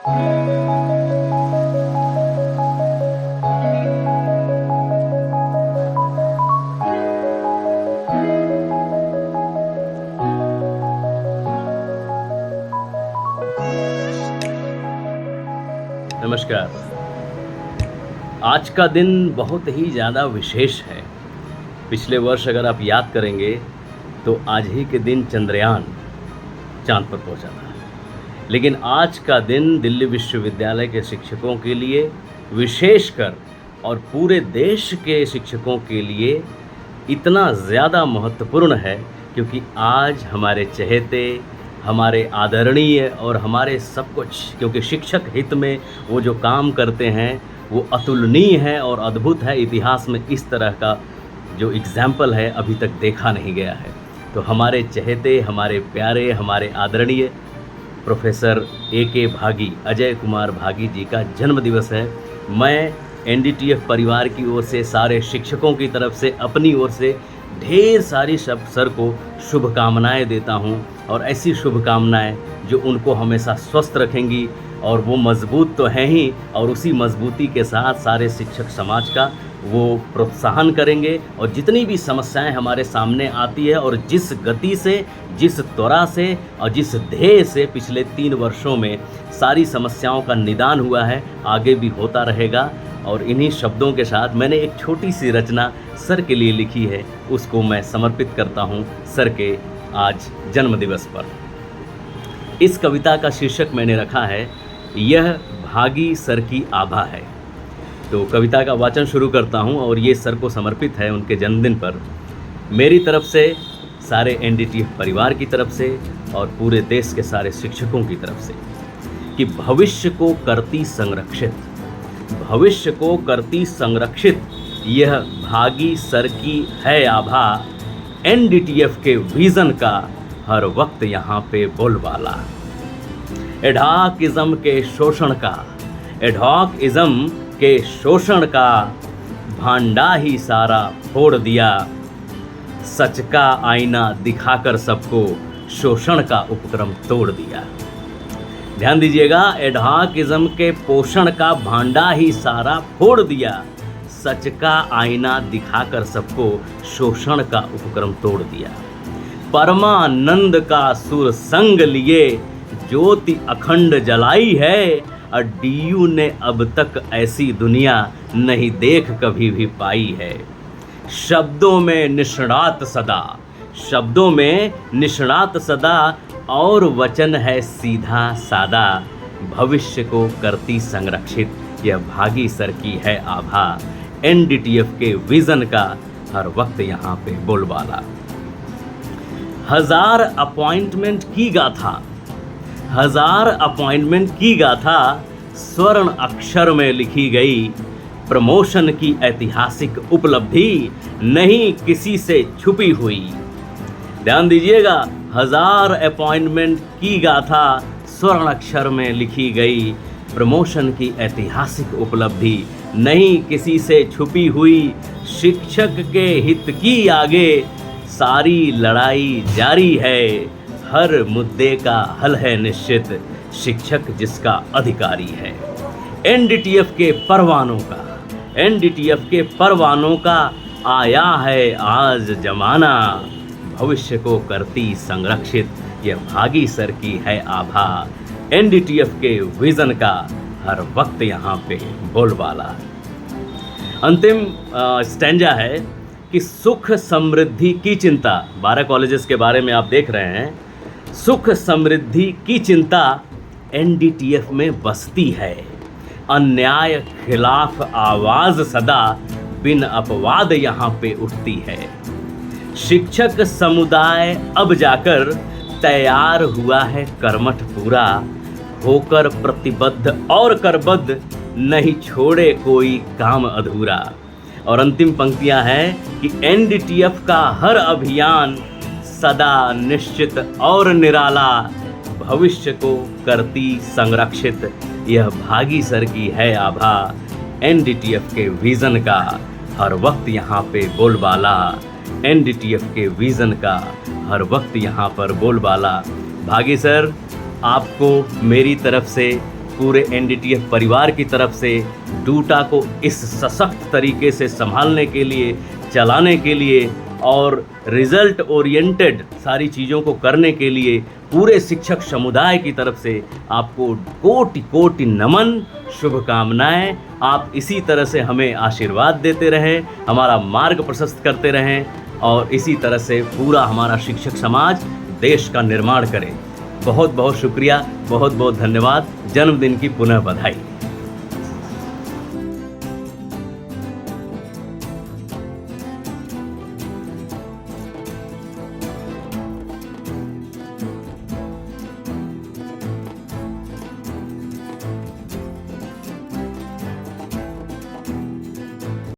नमस्कार। आज का दिन बहुत ही ज़्यादा विशेष है। पिछले वर्ष अगर आप याद करेंगे तो आज ही के दिन चंद्रयान चाँद पर पहुंचा था। लेकिन आज का दिन दिल्ली विश्वविद्यालय के शिक्षकों के लिए विशेषकर और पूरे देश के शिक्षकों के लिए इतना ज़्यादा महत्वपूर्ण है क्योंकि आज हमारे चहेते, हमारे आदरणीय और हमारे सब कुछ, क्योंकि शिक्षक हित में वो जो काम करते हैं वो अतुलनीय है और अद्भुत है। इतिहास में इस तरह का जो एग्ज़ाम्पल है अभी तक देखा नहीं गया है। तो हमारे चहेते, हमारे प्यारे, हमारे आदरणीय प्रोफेसर ए.के. भागी, अजय कुमार भागी जी का जन्मदिवस है। मैं एनडीटीएफ परिवार की ओर से, सारे शिक्षकों की तरफ से, अपनी ओर से ढेर सारी सर को शुभकामनाएं देता हूं और ऐसी शुभकामनाएं जो उनको हमेशा स्वस्थ रखेंगी और वो मजबूत तो हैं ही और उसी मजबूती के साथ सारे शिक्षक समाज का वो प्रोत्साहन करेंगे। और जितनी भी समस्याएं हमारे सामने आती है और जिस गति से, जिस त्वरा से और जिस ध्येय से पिछले 3 वर्षों में सारी समस्याओं का निदान हुआ है, आगे भी होता रहेगा। और इन्हीं शब्दों के साथ मैंने एक छोटी सी रचना सर के लिए लिखी है, उसको मैं समर्पित करता हूँ सर के आज जन्मदिवस पर। इस कविता का शीर्षक मैंने रखा है, यह भागी सर की आभा है। तो कविता का वाचन शुरू करता हूँ और ये सर को समर्पित है उनके जन्मदिन पर। मेरी तरफ से, सारे एनडीटीएफ परिवार की तरफ से और पूरे देश के सारे शिक्षकों की तरफ से, कि भविष्य को करती संरक्षित, भविष्य को करती संरक्षित यह भागी सर की है आभा। एनडीटीएफ के विजन का हर वक्त यहाँ पे बोलबाला। एडॉकिज्म के शोषण का, एडॉकिज्म के शोषण का भांडा ही सारा फोड़ दिया। सच का आईना दिखाकर सबको शोषण का उपक्रम तोड़ दिया। ध्यान दीजिएगा, एडॉकिज्म के पोषण का भांडा ही सारा फोड़ दिया। सच का आईना दिखाकर सबको शोषण का उपक्रम तोड़ दिया। परमानंद का सुर संग लिए ज्योति अखंड जलाई है। और डीयू ने अब तक ऐसी दुनिया नहीं देख कभी भी पाई है। शब्दों में निष्णात सदा, शब्दों में निष्णात सदा और वचन है सीधा सादा। भविष्य को करती संरक्षित यह भागी सर की है आभा। एनडीटीएफ के विजन का हर वक्त यहाँ पे बोलबाला। 1000 अपॉइंटमेंट की गाथा, 1000 अपॉइंटमेंट की गाथा स्वर्ण अक्षर में लिखी गई। प्रमोशन की ऐतिहासिक उपलब्धि नहीं किसी से छुपी हुई। ध्यान दीजिएगा, 1000 अपॉइंटमेंट की गाथा स्वर्ण अक्षर में लिखी गई। प्रमोशन की ऐतिहासिक उपलब्धि नहीं किसी से छुपी हुई। शिक्षक के हित की आगे सारी लड़ाई जारी है। हर मुद्दे का हल है निश्चित, शिक्षक जिसका अधिकारी है। एनडीटीएफ के परवानों का, एनडीटीएफ के परवानों का आया है आज जमाना। भविष्य को करती संरक्षित यह भागी सर की है आभा। एनडीटीएफ के विजन का हर वक्त यहाँ पे बोलबाला। अंतिम स्टैंजा है कि सुख समृद्धि की चिंता, 12 कॉलेजेस के बारे में आप देख रहे हैं। सुख समृद्धि की चिंता एनडीटीएफ में बसती है। अन्याय खिलाफ आवाज सदा बिन अपवाद यहाँ पे उठती है। शिक्षक समुदाय अब जाकर तैयार हुआ है कर्मठ पूरा। होकर प्रतिबद्ध और करबद्ध नहीं छोड़े कोई काम अधूरा। और अंतिम पंक्तियां हैं कि एनडीटीएफ का हर अभियान सदा निश्चित और निराला। भविष्य को करती संरक्षित यह भागी सर की है आभा। एनडीटीएफ के विजन का हर वक्त यहाँ पे बोलबाला। एनडीटीएफ के विजन का हर वक्त यहाँ पर बोलबाला। भागी सर, आपको मेरी तरफ से पूरे एनडीटीएफ परिवार की तरफ से डूटा को इस सशक्त तरीके से संभालने के लिए, चलाने के लिए और रिजल्ट ओरिएंटेड सारी चीज़ों को करने के लिए पूरे शिक्षक समुदाय की तरफ से आपको कोटि कोटि नमन, शुभकामनाएं। आप इसी तरह से हमें आशीर्वाद देते रहें, हमारा मार्ग प्रशस्त करते रहें और इसी तरह से पूरा हमारा शिक्षक समाज देश का निर्माण करे। बहुत बहुत शुक्रिया, बहुत बहुत धन्यवाद। जन्मदिन की पुनः बधाई।